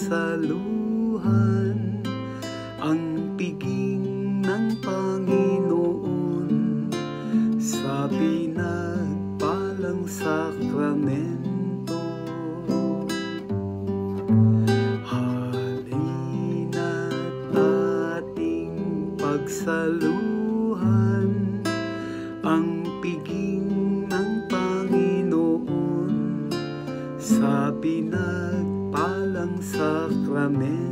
Pagsaluhan ang piging ng Panginoon sa pinagpalang sakramento. Halina't ating pagsaluhan ang piging ng Panginoon sa pinagpalang sakramento.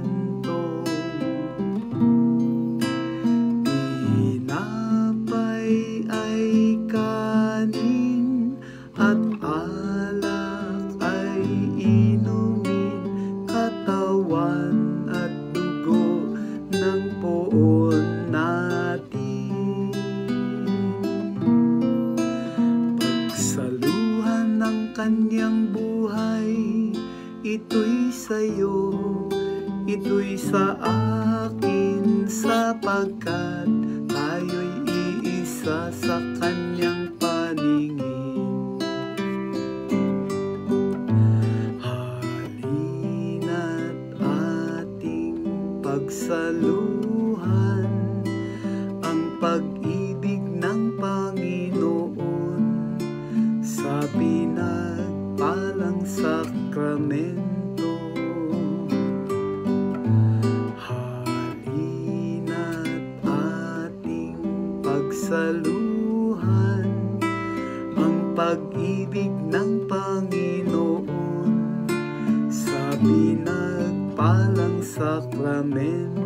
Tinapay ay kanin at alak ay inumin, katawan at dugo ng poon natin. Pagsaluhan ng kanyang buhay, ito'y sa'yo, ito'y sa akin, sapagkat tayo'y iisa sa kanyang paningin. Halina't ating pagsaluhan ang pag-ibig ng Panginoon sa pinagpalang sakramento. Halina't ating pagsaluhan ang pag-ibig ng Panginoon sa pinagpalang sakramento.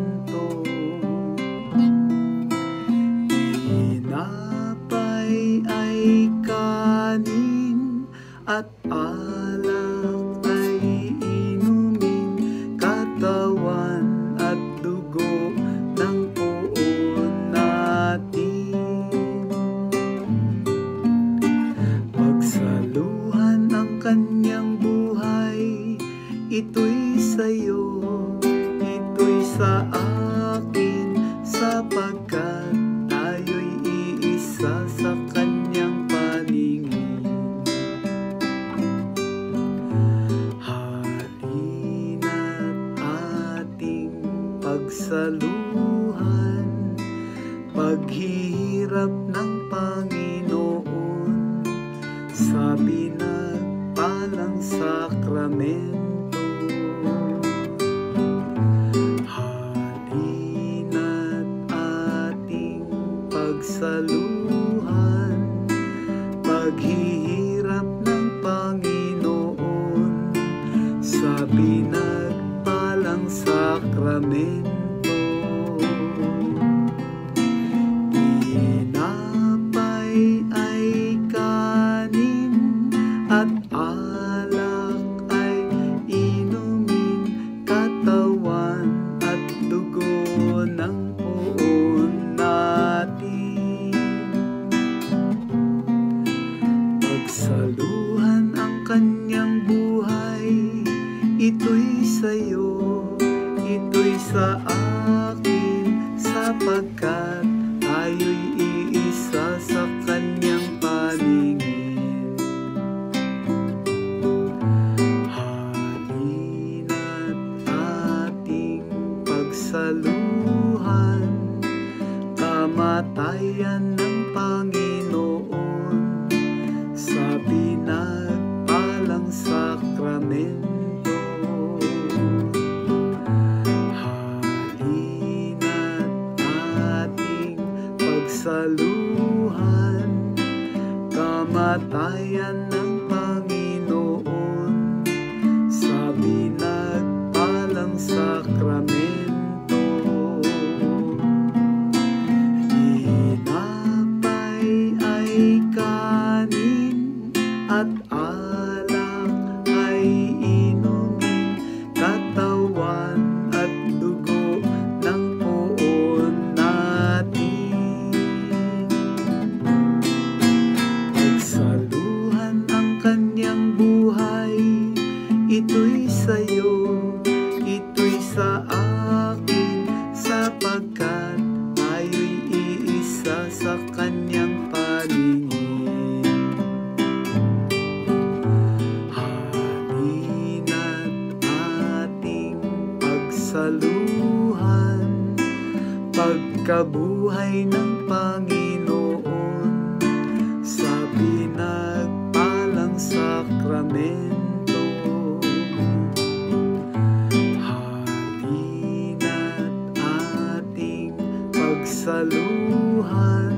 Tinapay ay kanin at alak ay inumin, katawan at dugo ng poon natin. Pagsaluhan ang kanyang buhay, ito'y sa'yo, ito'y sa akin, sapagkat tayo'y iisa sa kanyang paningin. Halina't ating pagsaluhan paghihirap ng Panginoon sa pinagpalang sakramento. Halina't ating pagsaluhan paghihirap ng Panginoon sa pinagpalang sakramento. Tinapay ay kanin at alak ay inumin, katawan at dugo ng poon natin. Pagsaluhan ang kanyang buhay, ito'y sa'yo, ito'y sa akin, sapagkat tayo'y iisa sa kanyang paningin. Halina't ating pagsaluhan kamatayan ng Panginoon sa pinagpalang sakramento. Halina't ating pagsaluhan kamatayan ng Panginoon sa pinagpalang sakramento. Tinapay ay kanin at alak ay inumin, katawan at dugo ng poon natin. Pagsaluhan ang pagkabuhay ng Panginoon sa pinagpalang sakramento. Hatiin at ating pagsaluhan,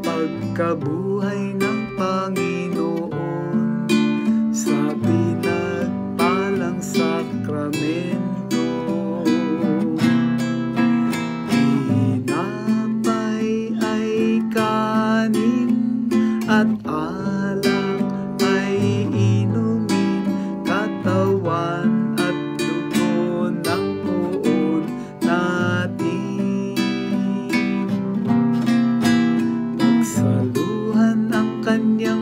pagkabuhay ng Panginoon sa pinagpalang sakramento. Tinapay ay kanin at alak ay inumin, katawan at dugo ng poon natin. Pagsaluhan ang kanyang